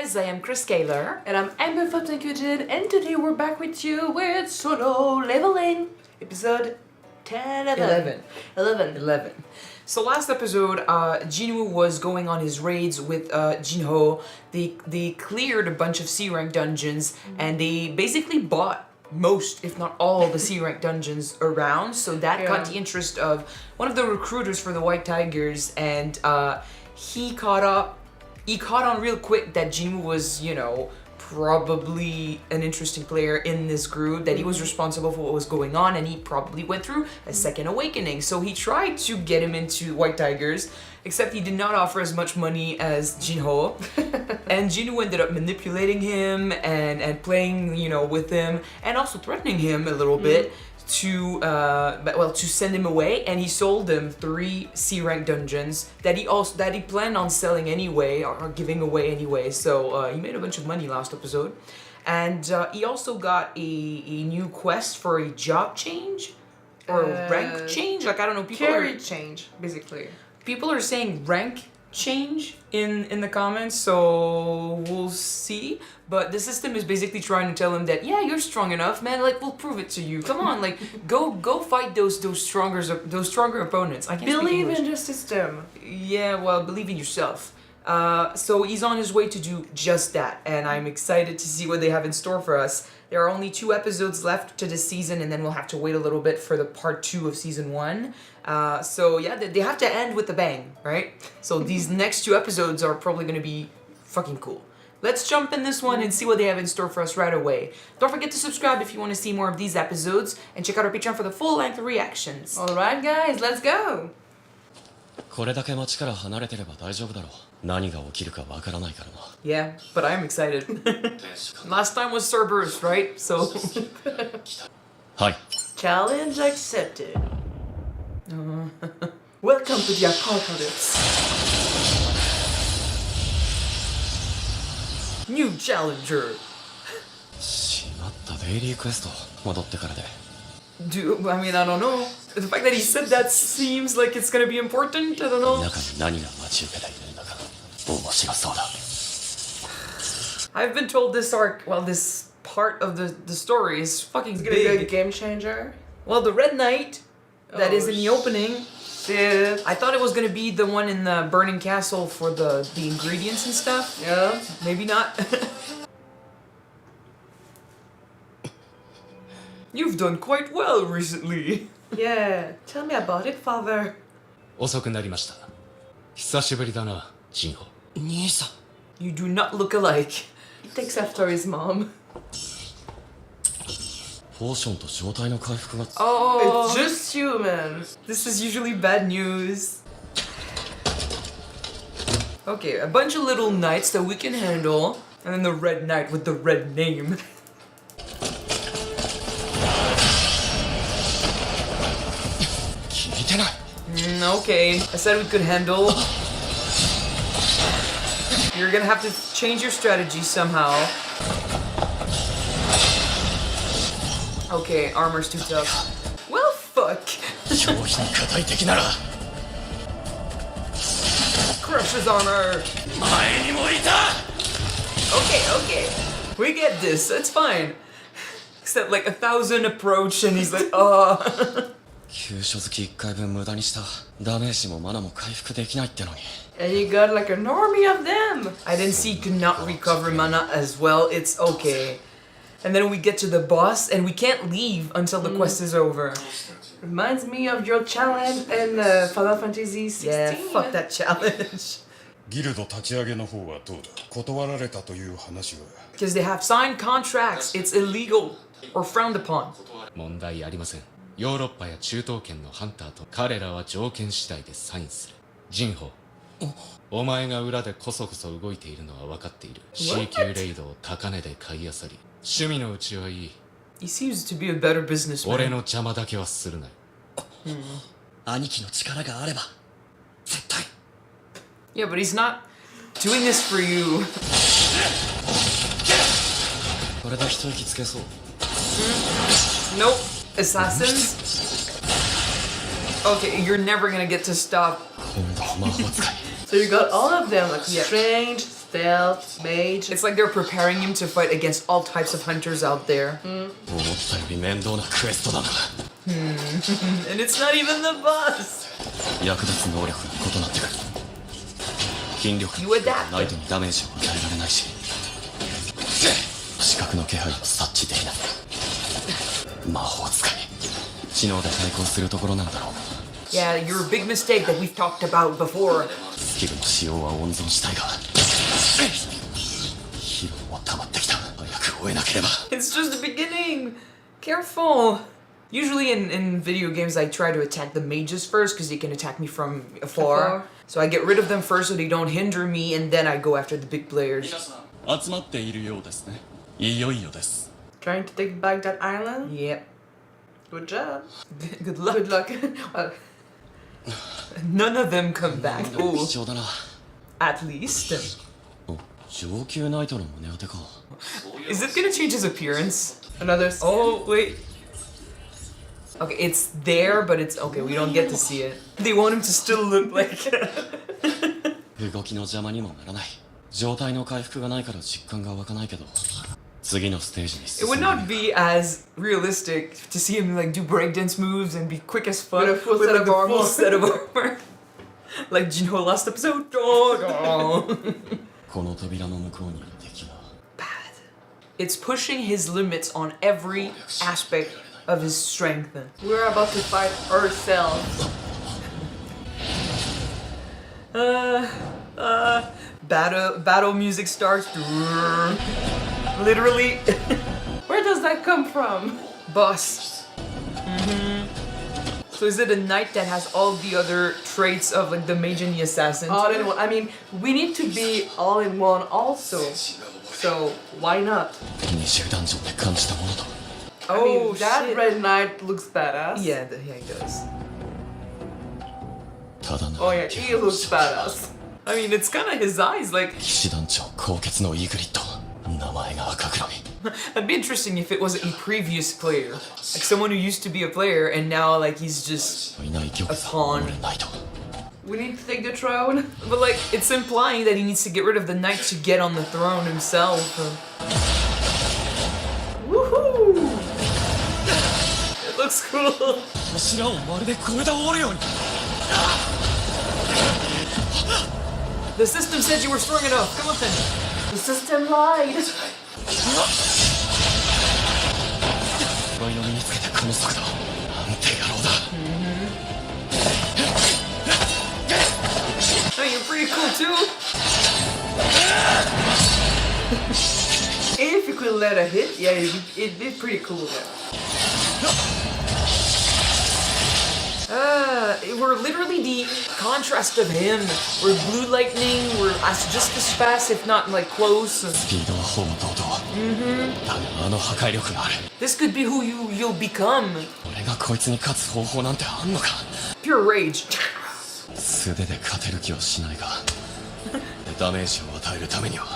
guys, I am Chris Kaler. And I'm Amber from Kyuujin, and today we're back with you with Solo Leveling, episode 11. So last episode, Jinwoo was going on his raids with Jinho. They cleared a bunch of C-rank dungeons, and they basically bought most, if not all, the C-rank dungeons around. So that got the interest of one of the recruiters for the White Tigers, and he caught on real quick that Jinwoo was, probably an interesting player in this group, that he was responsible for what was going on, and he probably went through a second awakening. So he tried to get him into White Tigers, except he did not offer as much money as Jinho. And Jinwoo ended up manipulating him and playing, with him, and also threatening him a little bit to send him away, and he sold him 3 C-rank dungeons that he planned on selling anyway, or giving away anyway. So he made a bunch of money last episode, and he also got a new quest for a job change or rank change. Like, I don't know, Carry change, basically. People are saying rank change in the comments, so we'll see. But the system is basically trying to tell him that, yeah, you're strong enough, man. Like, we'll prove it to you. Come on, like, go fight those stronger opponents. I can't believe in the system. Yeah, well, believe in yourself. So he's on his way to do just that, and I'm excited to see what they have in store for us. There are only 2 episodes left to this season, and then we'll have to wait a little bit for the part 2 of season 1. So yeah, they have to end with a bang, right? So these next 2 episodes are probably going to be fucking cool. Let's jump in this one and see what they have in store for us right away. Don't forget to subscribe if you want to see more of these episodes, and check out our Patreon for the full-length reactions. Alright guys, let's go! これだけ街から離れてれば大丈夫だろう。何が起きるかわからないからな。Yeah, but I'm excited. Last time was Cerberus, right? So. はい。 Challenge accepted. Welcome to the apocalypse. New challenger. しまったデイリークエスト戻ってからで。Dude, I mean, I don't know. The fact that he said that seems like it's gonna be important. I don't know. 中に何が待ち受けているんだか面白そうだ。I've been told this this part of the story is fucking It's gonna be a big. game changer. Well, the Red Knight that is in the opening. Shit. I thought it was gonna be the one in the burning castle for the ingredients and stuff. Yeah. Maybe not. You've done quite well recently. Yeah. Tell me about it, father. 遅くなりました。久しぶりだな、ジンホ。兄さん。You do not look alike. He takes after his mom. ポーションと状態の回復が。Oh, It's just human. this is usually bad news. Okay, a bunch of little knights that we can handle, and then the Red Knight with the red name. Okay, I said we could handle. You're gonna have to change your strategy somehow. Okay, armor's too tough. Well, fuck. 強気に硬い敵なら Crush his armor. 前にもいた Okay. We get this, that's fine. Except like 1,000 approach and he's like, oh. 急所好き1回分無駄にした。ダメージもマナも回復できないってのに。 And you got like an army of them. I didn't see he could not recover mana as well. It's okay. And then we get to the boss and we can't leave until the quest is over. Reminds me of your challenge in Final Fantasy 16. Yeah, fuck that challenge. ギルド立ち上げの方はどうだ断られたという話は Because they have signed contracts. It's illegal or frowned upon. 問題ありません。ヨーロッパや中東圏のハンターと彼らは条件次第でサインする。ジンホ、お前が裏でコソコソ動いているのは分かっている。C 級レイドを高値で買い漁り、趣味のうちはいい。 He seems to be a better 俺 businessman. の邪魔だけはするなよ。兄貴の力があれば絶対。 Yeah, but he's not doing this for you. これで一息つけそう。 Nope. Assassins? Okay, you're never gonna get to stop. So you got all of them, like strange, Stealth, mage. It's like they're preparing him to fight against all types of hunters out there. 思ったより面倒なクエストだな And it's not even the boss. 役立つ能力が異なってくる筋力 You adapt. ナイトにダメージを与えられないし視覚の気配を察知できない魔法使い知能で対抗するところなんだろう Yeah, your big mistake that we've talked about before. スキルの使用は温存したいが疲労も溜まってきた早く終えなければ It's just the beginning. Careful. Usually in video games, I try to attack the mages first because they can attack me from afar. So I get rid of them first so they don't hinder me, and then I go after the big players. 集まっているようですねいよいよです Trying to take back that island? Yep. Good job. Good luck. Good luck. Well, None of them come back. 貴 Oh, 重だな at least. お上級ナイトの胸当てか Is it gonna change his appearance? another. Oh, wait. Okay, it's there, but it's okay. We don't get to see it. They want him to still look like. 動きの邪魔にもならない状態の回復がないから実感が湧かないけど次のステージに It 進 would む not be as realistic to see him like do breakdance moves and be quick as fuck With a full set like, of a full armor. set of armor. Like Jinwoo last episode. Oh, no. この扉の向こうにいる敵は Bad. It's pushing his limits on every aspect of his strength. We're about to fight ourselves. Battle music starts. Literally, Where does that come from? boss. So is it a knight that has all the other traits of like the mage and the assassin? All in one. I mean, we need to be all in one also. So why not? 20ダンジョンで感じたものと I mean, Oh that shit. red knight looks badass. Yeah, yeah, he does. ただな Oh yeah, he looks badass. I mean, it's kind of his eyes. Like, 騎士団長高潔のイグリッド名前が赤黒い it'd be interesting if it was a previous player, like someone who used to be a player and now like he's just. いない玉 A 座 pawn. を守れないと We need to take the throne. But like, it's implying that he needs to get rid of the knight to get on the throne himself. Woohoo! It looks cool. 柱をまるで越えたおるように The system said you were strong enough. Come on, then. The system lied. 鎧を身につけてこの速度なんて野郎だ I mean, you're pretty cool too. If you could let a hit, yeah, it'd be pretty cool there. We're literally the contrast of him. We're blue lightning. We're just as fast, if not like close. スピードはほぼ同等だがあの破壊力がある This could be who you'll become. 俺がこいつに勝つ方法なんてあんのか Pure rage. 素手で勝てる気はしないがダメージを与えるためには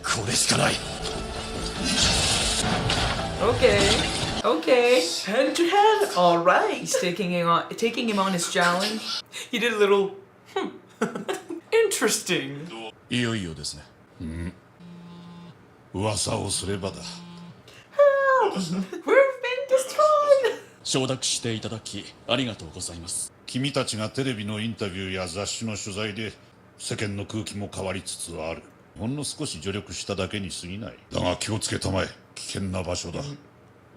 これしかない Okay. Okay. Hand to hand. All right. He's taking him on his challenge. He did a little. Interesting. いよいよですね噂をすればだ We've been destroyed. 承諾していただきありがとうございます君たちがテレビのインタビューや雑誌の取材で世間の空気も変わりつつあるほんの少し助力しただけに過ぎないだが気をつけたまえ危険な場所だ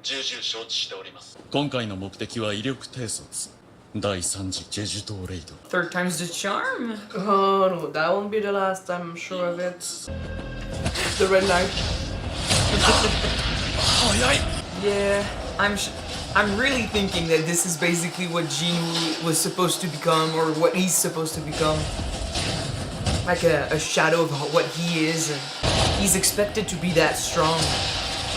重々承知しております今回の目的は威力偵察第3次ジェジュ島レイド Third time's the charm. Oh no, that won't be the last time, I'm sure of it. The red knight. 早い Yeah, I'm really thinking that this is basically what Jinwoo was supposed to become, or what he's supposed to become. Like a shadow of what he is, and he's expected to be that strong.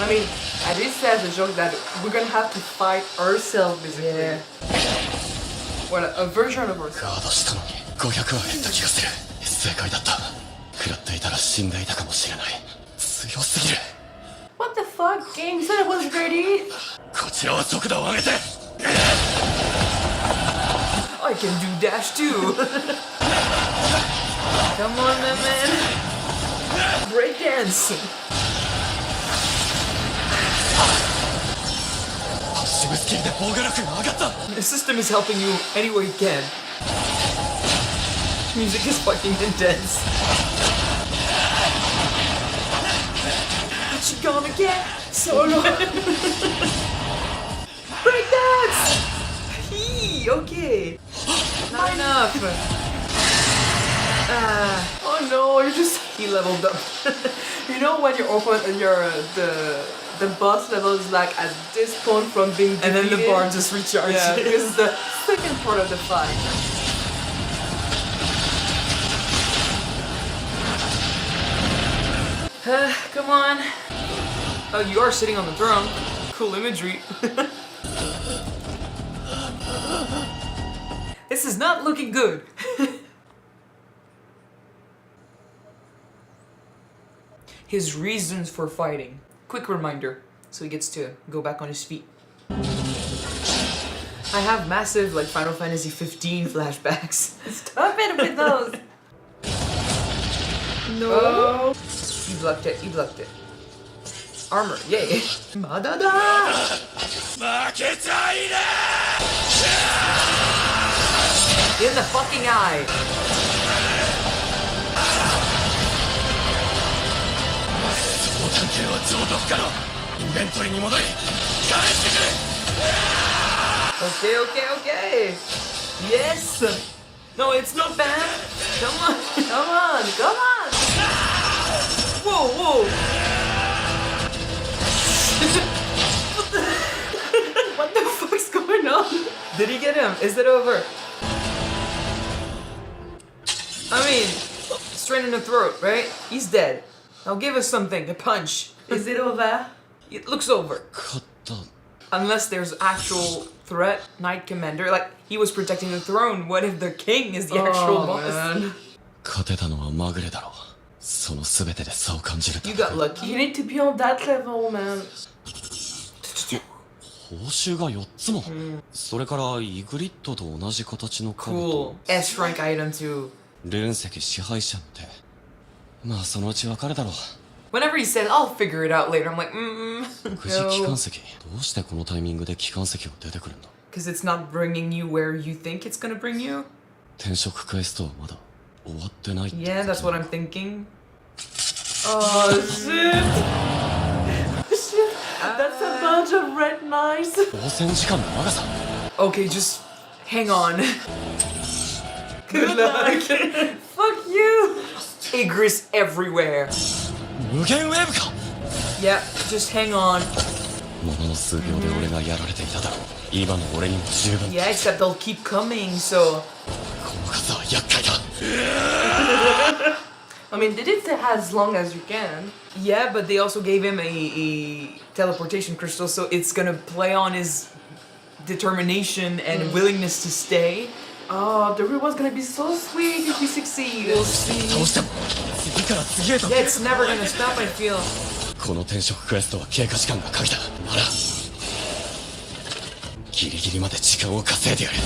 I mean, I did say as a joke that we're gonna have to fight ourselves, basically. Yeah. Well, a version of ガ ourselves. ードしたのに500は減った気がする正解だった食らっていたら死んでいたかもしれない強すぎる What the fuck? Game said it was ready. こちらは速度を上げて I can do dash too. Come on, man. breakdance. The system is helping you any way it can. Music is fucking intense. What you gonna get? Solo. Breakdance! Okay. Not enough. Oh no, you just He leveled up. you know when you open your the boss level is like at this point from being defeated. And then the bar just recharges. Yeah, because it's the second part of the fight. Come on. Oh, you are sitting on the throne. Cool imagery. This is not looking good. His reasons for fighting. Quick reminder, so he gets to go back on his feet. I have massive, like, Final Fantasy 15 flashbacks. Stop it with those. No. Oh. You blocked it, you blocked it. Armor, yay. Madada! In the fucking eye. Okay. Yes. No, it's not bad. Come on. Come on. Whoa. What the fuck's going on? Did he get him? Is it over? I mean, straight in the throat, right? He's dead. Now give us something, a punch. Is it over? It looks over. 勝った Unless there's actual threat, Knight Commander. Like, he was protecting the throne. What if the king is the actual boss? Man. 勝てたのはまぐれだろうその全てで差を感じると You got You lucky. need to be on that level, man. 報酬が4つも、それからイグリッドと同じ形の兜 Cool. S rank item too. ルーン石支配者ってまあそのうちわかるだろう Whenever he says, I'll figure it out later, I'm like, くじ機関 no. 石どうしてこのタイミングで機関石が出てくるんだ Because it's not bringing you where you think it's gonna bring you. 転職クエストはまだ終わってないって Yeah, that's what I'm thinking. Oh shit. Shit. That's a bunch of red knights. 応戦時間の長さ Okay, just hang on. Good luck. Fuck you. Igris everywhere. 無限ウェーブか Yeah, just hang on. ものの数秒で俺がやられていただろう今の俺にも十分 Yeah, except they'll keep coming, so... この数は厄介だ I mean, they did say as long as you can. Yeah, but they also gave him a teleportation crystal, so it's gonna play on his determination and willingness to stay. Oh, the reward's gonna be so sweet if we succeed. We'll see. どうしても次から次へと Yeah, it's never gonna stop, I feel. この転職クエストは経過時間が鍵だならギリギリまで時間を稼いでやる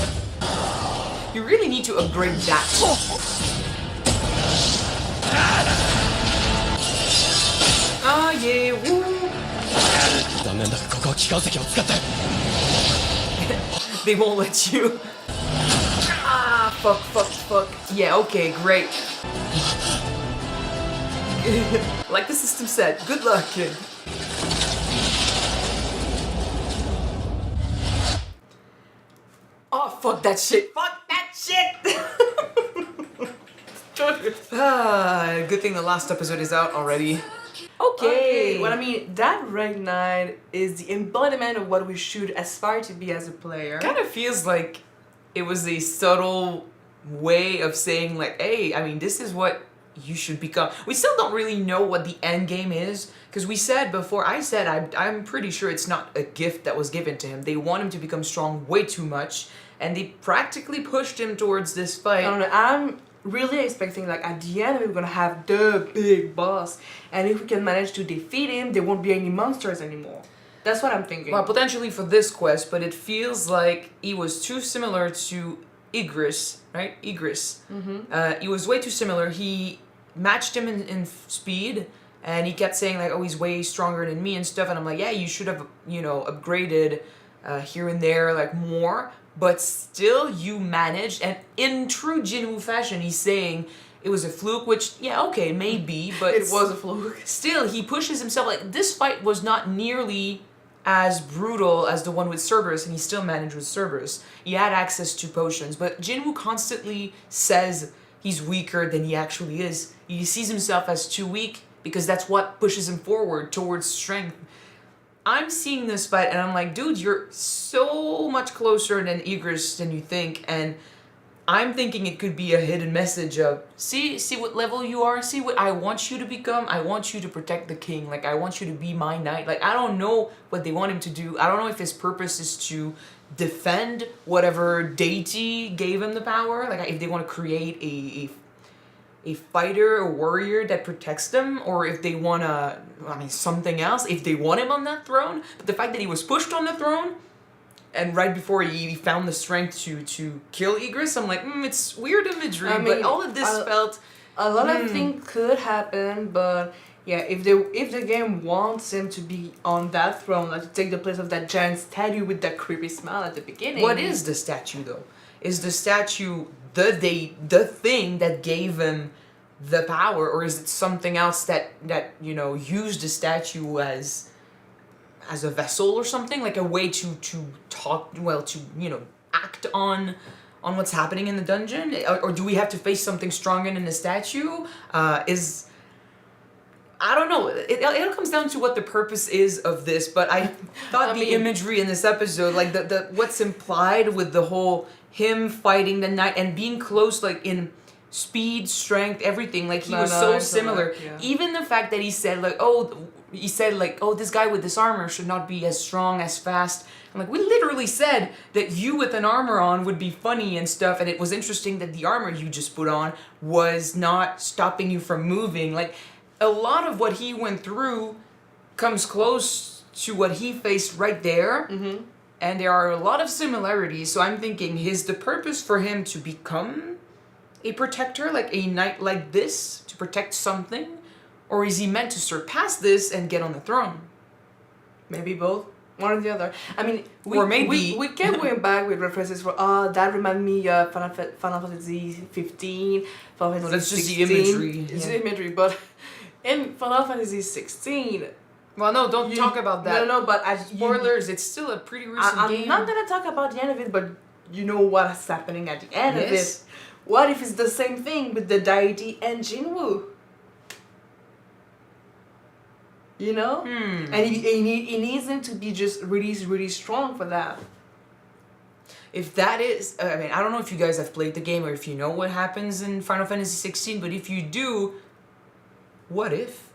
You really need to upgrade that. Ah, yeah, woo. 残念だがここは機関石を使って They won't let you. Ah, fuck. Yeah, okay, great. Like the system said, good luck, kid. Oh, fuck that shit. Fuck that shit! Good thing the last episode is out already. Okay. Well, I mean, that red knight is the embodiment of what we should aspire to be as a player. Kind of feels like it was a subtle way of saying like, hey, I mean, this is what you should become. We still don't really know what the end game is, because we said before, I'm pretty sure it's not a gift that was given to him. They want him to become strong way too much, and they practically pushed him towards this fight. I don't know. I'm really expecting like at the end we're gonna have the big boss, and if we can manage to defeat him, there won't be any monsters anymore. That's what I'm thinking. Well, potentially for this quest, but it feels like he was too similar to Igris, right? Igris. He was way too similar. He matched him in speed, and he kept saying like, oh, he's way stronger than me and stuff, and I'm like, yeah, you should have, upgraded here and there, like, more, but still you managed, and in true Jinwoo fashion, he's saying it was a fluke, which, yeah, okay, maybe, but It was a fluke. still, he pushes himself, like, this fight was not nearly as brutal as the one with Cerberus, and he still managed with Cerberus. He had access to potions, but Jinwoo constantly says he's weaker than he actually is. He sees himself as too weak because that's what pushes him forward towards strength. I'm seeing this fight and I'm like, dude, you're so much closer than Igris than you think, and I'm thinking it could be a hidden message of, see what level you are, see what I want you to become, I want you to protect the king, like I want you to be my knight. Like I don't know what they want him to do. I don't know if his purpose is to defend whatever deity gave him the power, like if they want to create a fighter, a warrior that protects them, or if they want to, something else, if they want him on that throne. But the fact that he was pushed on the throne, and right before he found the strength to kill Igris, I'm like, it's weird imagery, but all of this felt... A lot of things could happen, but yeah, if the game wants him to be on that throne, like to take the place of that giant statue with that creepy smile at the beginning. What is the statue, though? Is the statue the thing that gave him the power, or is it something else that used the statue as a vessel or something, like a way to talk, to act on what's happening in the dungeon, or do we have to face something stronger than the statue? I don't know. It all comes down to what the purpose is of this, but I thought the imagery in this episode, like the what's implied with the whole him fighting the knight and being close, like in speed, strength, everything, like he was so similar. Yeah. Even the fact that he said this guy with this armor should not be as strong, as fast. I'm like, we literally said that you with an armor on would be funny and stuff, and it was interesting that the armor you just put on was not stopping you from moving. Like, a lot of what he went through comes close to what he faced right there, and there are a lot of similarities, so I'm thinking, is the purpose for him to become a protector, like a knight like this, to protect something? Or is he meant to surpass this and get on the throne? Maybe both. One or the other. I mean, we kept going back with references for, that reminded me of Final Fantasy 15, Final Fantasy That's just 16. the imagery. It's the imagery, but in Final Fantasy 16... Well, no, don't talk about that. No, but... Spoilers, it's still a pretty recent game. I'm not gonna talk about the end of it, but you know what's happening at the end of it. What if it's the same thing with the deity and Jinwoo? You know? And he needs him to be just really, really strong for that. If that is... I don't know if you guys have played the game or if you know what happens in Final Fantasy 16, but if you do, what if?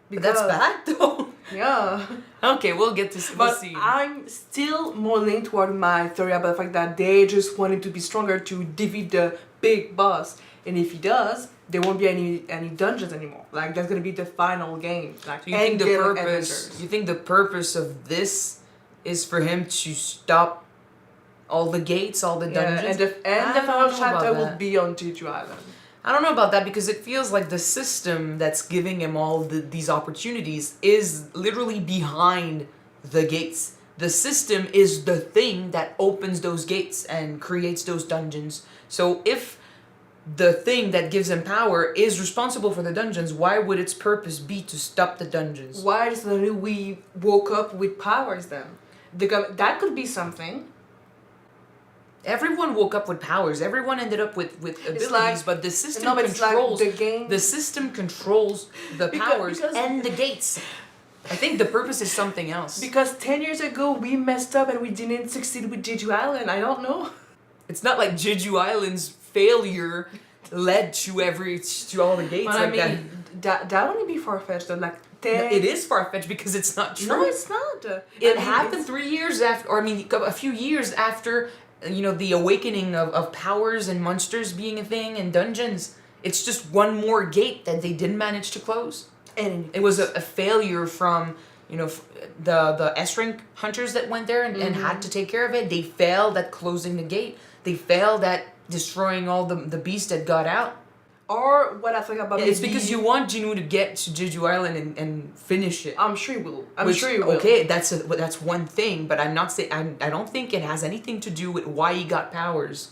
That's bad, though. Yeah. Okay, we'll get to see. But I'm still more leaning toward my theory about the fact that they just want him to be stronger to defeat the big boss. And if he does, there won't be any dungeons anymore. Like, that's gonna be the final game. Like, so you think the purpose of this is for him to stop all the gates, all the dungeons? And the final chapter will be on Jeju Island. I don't know about that, because it feels like the system that's giving him all these opportunities is literally behind the gates. The system is the thing that opens those gates and creates those dungeons. So if the thing that gives him power is responsible for the dungeons, why would its purpose be to stop the dungeons? Why suddenly we woke up with powers then? That could be something. Everyone woke up with powers. Everyone ended up with abilities, but the system controls the game. The system controls the powers and the gates. I think the purpose is something else. Because 10 years ago we messed up and we didn't succeed with Jeju Island. I don't know. It's not like Jeju Island's failure led to all the gates. But that wouldn't be far-fetched though. Like 10... It is far-fetched because it's not true. No, it's not. It happened 3 years after, or a few years after, the awakening of powers and monsters being a thing and dungeons. It's just one more gate that they didn't manage to close. And it was a failure from, the S-rank hunters that went there and had to take care of it. They failed at closing the gate. They failed at destroying all the beasts that got out. Or what I think about It's maybe- because you want Jinwoo to get to Jeju Island and finish it. I'm sure he will. Which, Sure he will. Okay, that's one thing, but I'm not saying I don't think it has anything to do with why he got powers.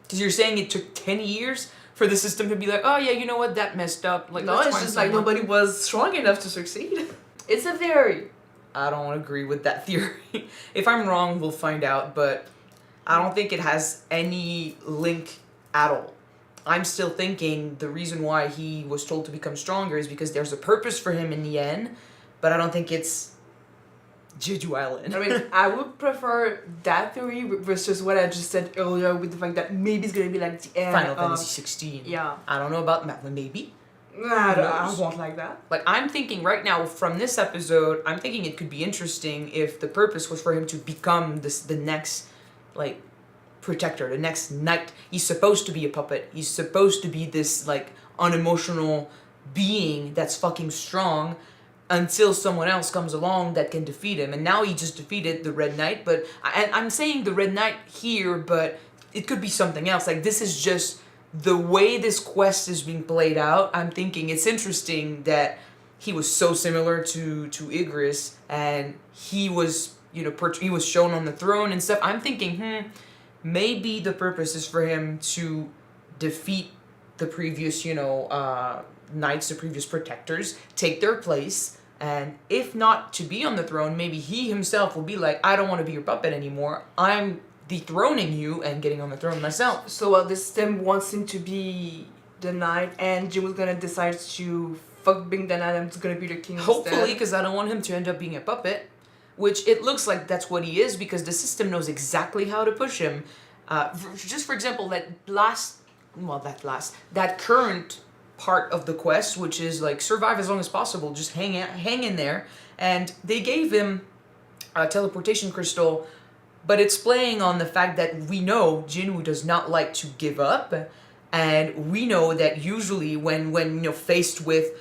Because you're saying it took 10 years for the system to be like, oh yeah, you know what, that messed up. Like, No, let's it's find just like someone. nobody was strong enough to succeed. It's a theory. I don't agree with that theory. If I'm wrong, we'll find out, but I don't think it has any link at all. I'm still thinking the reason why he was told to become stronger is because there's a purpose for him in the end, but I don't think it's Jeju Island. I mean, I would prefer that theory versus what I just said earlier with the fact that maybe it's gonna be like the end Final of... Fantasy 16. Yeah. I don't know about that, maybe. I won't like that. Like, I'm thinking right now from this episode, I'm thinking it could be interesting if the purpose was for him to become the next, like, protector, the next knight. He's supposed to be a puppet. He's supposed to be this, like, unemotional being that's fucking strong until someone else comes along that can defeat him. And now he just defeated the Red Knight, but I'm saying the Red Knight here, but it could be something else. Like, this is just the way this quest is being played out. I'm thinking it's interesting that he was so similar to Igris, and he was, you know, he was shown on the throne and stuff. I'm thinking, maybe the purpose is for him to defeat the previous, you know, knights, the previous protectors, take their place, and if not to be on the throne, maybe he himself will be like, I don't want to be your puppet anymore. I'm dethroning you and getting on the throne myself. So the system wants him to be the knight, and Jim was gonna decide to fuck being the knight and it's gonna be the king Hopefully, instead. because I don't want him to end up being a puppet, which it looks like that's what he is, because the system knows exactly how to push him. Just for example, that current part of the quest, which is like survive as long as possible, just hang in there, and they gave him a teleportation crystal, but it's playing on the fact that we know Jinwoo does not like to give up, and we know that usually when you know faced with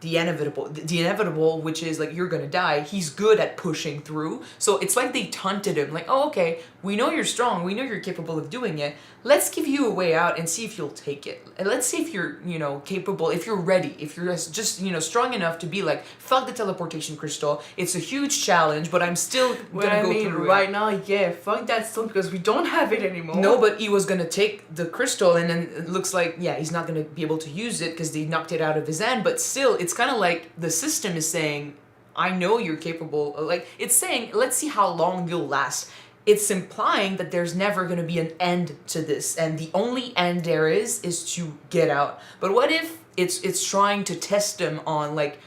the inevitable, which is like you're gonna die, he's good at pushing through. So it's like they taunted him, like, oh, okay, we know you're strong, we know you're capable of doing it. Let's give you a way out and see if you'll take it. And let's see if you're, you know, capable, if you're ready, if you're just, you know, strong enough to be like, fuck the teleportation crystal. It's a huge challenge, but I'm still gonna go through right it. now, yeah, fuck that stone because we don't have it anymore. No, but he was gonna take the crystal, and then it looks like, yeah, he's not gonna be able to use it because they knocked it out of his hand. But still, it's kind of like the system is saying, I know you're capable. Like, it's saying, let's see how long you'll last. It's implying that there's never gonna be an end to this, and the only end there is to get out. But what if it's trying to test him on, like,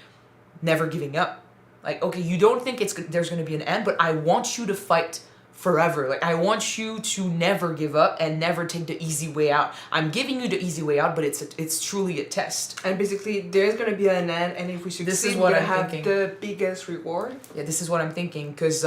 never giving up? Like, okay, you don't think there's gonna be an end, but I want you to fight forever. Like, I want you to never give up and never take the easy way out. I'm giving you the easy way out, but it's truly a test. And basically, there's gonna be an end, and if we succeed, This is what we're I'm gonna have thinking. the biggest reward. Yeah, this is what I'm thinking, because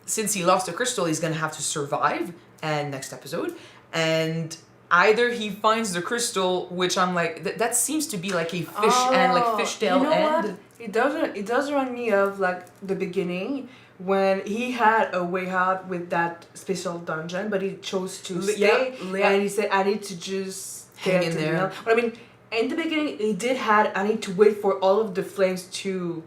since he lost the crystal, he's gonna have to survive, and next episode, and either he finds the crystal, which I'm like, that seems to be like a fish and like fishtail you know end. What? It does remind me of like the beginning when he had a way out with that special dungeon, but he chose to stay, and he said, "I need to just Hang in to the there." end." But I mean, in the beginning, he did had. I need to wait for all of the flames to.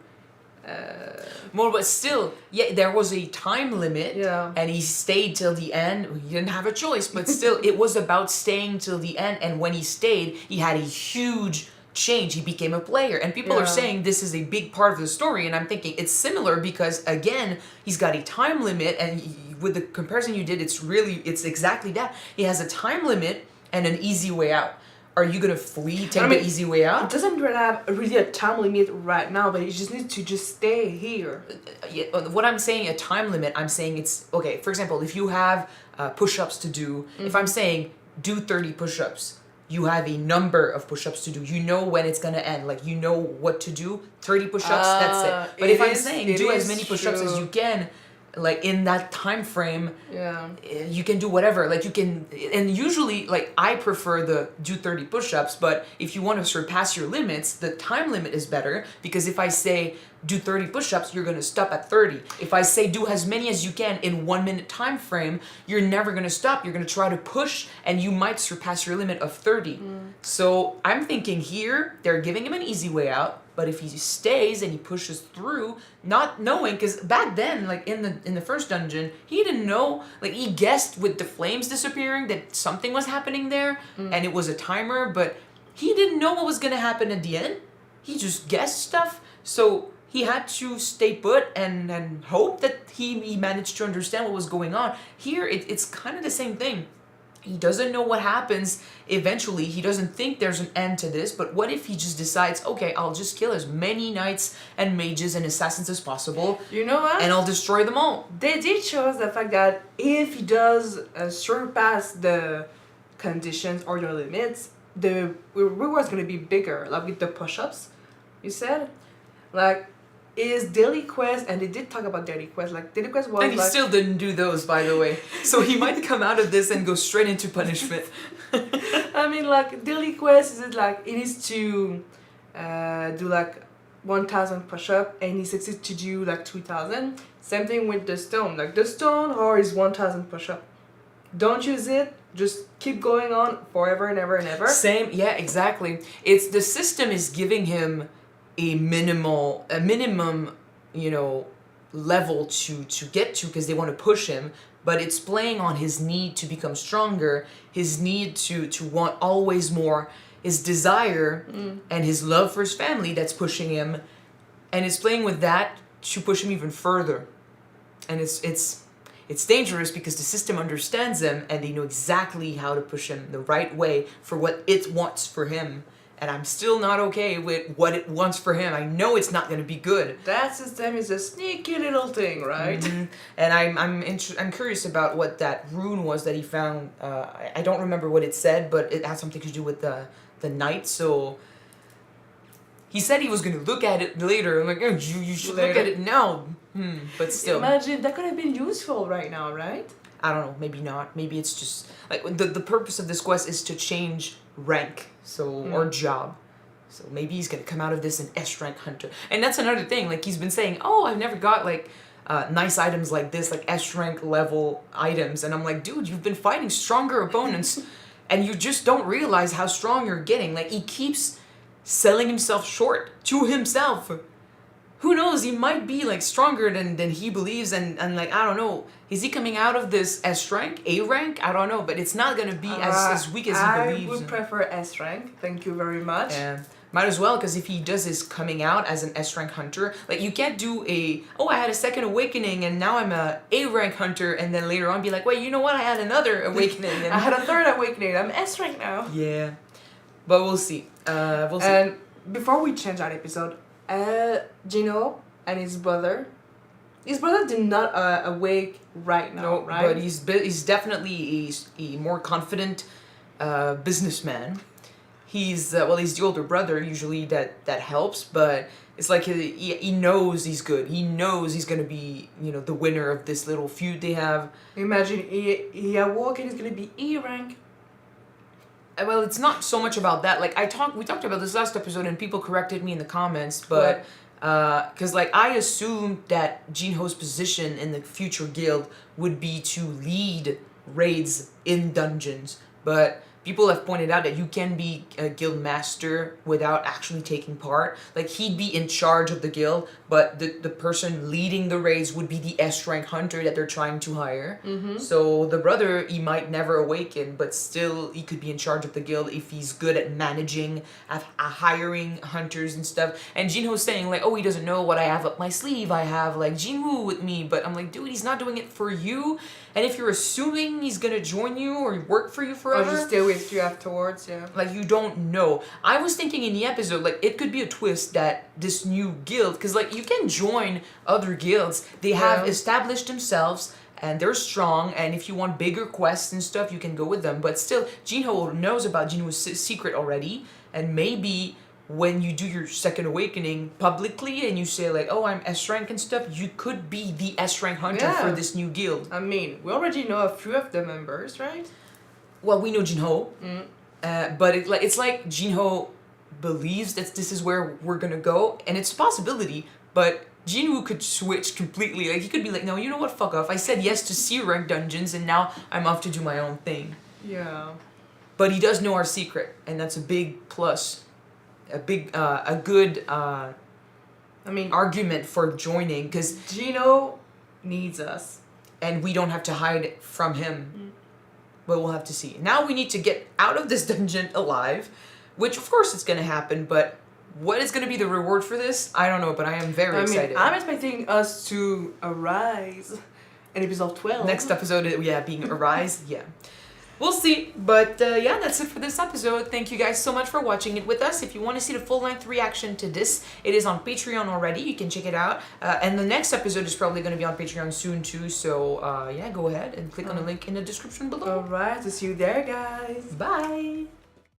More, but still, yeah, there was a time limit, Yeah. and he stayed till the end. He didn't have a choice, but still, it was about staying till the end. And when he stayed, he had a huge change. He became a player, and people are Yeah. saying this is a big part of the story. And I'm thinking it's similar because again, he's got a time limit, and with the comparison you did, it's exactly that. He has a time limit and an easy way out. Are you gonna flee, take the easy way It out? doesn't really have really a time limit right now, but you just need to just stay here. Yeah, what I'm saying, a time limit, I'm saying it's, okay, for example, if you have push-ups to do, if I'm saying do 30 push-ups, you have a number of push-ups to do. You know when it's gonna end, like you know what to do, 30 push-ups, that's it. But if I'm saying do as many push-ups as you can, like in that time frame, Yeah. you can do whatever, like you can, and usually, like, I prefer the do 30 push-ups, but if you want to surpass your limits, the time limit is better, because if I say do 30 push-ups, you're gonna stop at 30. If I say do as many as you can in 1 minute time frame, you're never gonna stop. You're gonna try to push and you might surpass your limit of 30. So I'm thinking here, they're giving him an easy way out, but if he stays and he pushes through, not knowing, because back then, like in the first dungeon, he didn't know, like he guessed with the flames disappearing that something was happening there, and it was a timer, but he didn't know what was gonna happen at the end. He just guessed stuff, so he had to stay put and hope that he managed to understand what was going on. Here, it's kind of the same thing. He doesn't know what happens eventually. He doesn't think there's an end to this, but what if he just decides, okay, I'll just kill as many knights and mages and assassins as possible, You know what? and I'll destroy them all. They did show us the fact that if he does surpass the conditions or the limits, the reward's gonna be bigger. Like with the push-ups, you said, like is daily quest, and they did talk about daily quest. Like daily quest was And he like, still didn't do those, by the way. So he might come out of this and go straight into punishment. I mean, like daily quest is it like he needs to do like 1,000 push-up and he succeeds to do like 2,000. Same thing with the stone. Like the stone or is 1,000 push-up. Don't use it. Just keep going on forever and ever and ever. Same, yeah, exactly. It's the system is giving him a minimum, level to get to because they want to push him, but it's playing on his need to become stronger, his need to want always more, his desire and his love for his family that's pushing him, and it's playing with that to push him even further. And it's dangerous because the system understands him and they know exactly how to push him the right way for what it wants for him. And I'm still not okay with what it wants for him. I know it's not going to be good. That system is a sneaky little thing, right? And I'm curious about what that rune was that he found. I don't remember what it said, but it had something to do with the knight. So he said he was going to look at it later. I'm like, oh, you should look at it now. But still. Imagine, that could have been useful right now, right? I don't know, maybe not. Maybe it's just like the purpose of this quest is to change rank, or job. So maybe he's gonna come out of this an S rank hunter. And that's another thing, like he's been saying, oh, I've never got like nice items like this, like S rank level items. And I'm like, dude, you've been fighting stronger opponents and you just don't realize how strong you're getting. Like he keeps selling himself short to himself. Who knows, he might be like stronger than he believes, and like I don't know, is he coming out of this S rank, A rank? I don't know, but it's not gonna be as weak as he believes. I would prefer S rank, thank you very much. Yeah, might as well, because if he does his coming out as an S rank hunter, like you can't do I had a second awakening and now I'm a rank hunter, and then later on be like, wait, you know what, I had another awakening. And I had a third awakening, I'm S rank now. Yeah, but we'll see. And before we change that episode, Jinwoo and his brother did not awake right now, No, right? but he's definitely a more confident businessman. He's he's the older brother usually that helps, but it's like he knows he's good. He knows he's gonna be the winner of this little feud they have. Imagine he awoke and he's gonna be E rank. Well, it's not so much about that. Like we talked about this last episode, and people corrected me in the comments, but because I assumed that Jinwoo's position in the future guild would be to lead raids in dungeons, but people have pointed out that you can be a guild master without actually taking part. Like he'd be in charge of the guild, but the person leading the raids would be the S rank hunter that they're trying to hire. So the brother, he might never awaken, but still he could be in charge of the guild if he's good at managing, at hiring hunters and stuff. And Jinwoo's saying like, oh, he doesn't know what I have up my sleeve. I have like Jinwoo with me, but I'm like, dude, he's not doing it for you. And if you're assuming he's gonna join you or work for you forever, Or just stay with you afterwards, yeah. like you don't know. I was thinking in the episode, like it could be a twist that this new guild, because like you can join other guilds. They have established themselves and they're strong, and if you want bigger quests and stuff, you can go with them. But still, Jinwoo knows about Jinwoo's secret already, and maybe when you do your second awakening publicly and you say like, oh, I'm S rank and stuff, you could be the S rank hunter for this new guild. I mean, we already know a few of the members, right? Well, we know Jinwoo, but it's like Jinwoo believes that this is where we're gonna go, and it's a possibility, but Jinwoo could switch completely. Like, he could be like, no, you know what, fuck off. I said yes to C rank dungeons, and now I'm off to do my own thing. Yeah. But he does know our secret, and that's a big plus. A good argument for joining, because Gino needs us. and we don't have to hide it from him. But we'll have to see. Now we need to get out of this dungeon alive, which of course it's going to happen, but what is going to be the reward for this? I don't know, but I am very excited. I'm expecting us to arise in episode 12. Next episode, being Arise, yeah. We'll see, but that's it for this episode. Thank you guys so much for watching it with us. If you want to see the full-length reaction to this, it is on Patreon already. You can check it out. And the next episode is probably going to be on Patreon soon too, so go ahead and click on the link in the description below. Alright, so see you there, guys. Bye!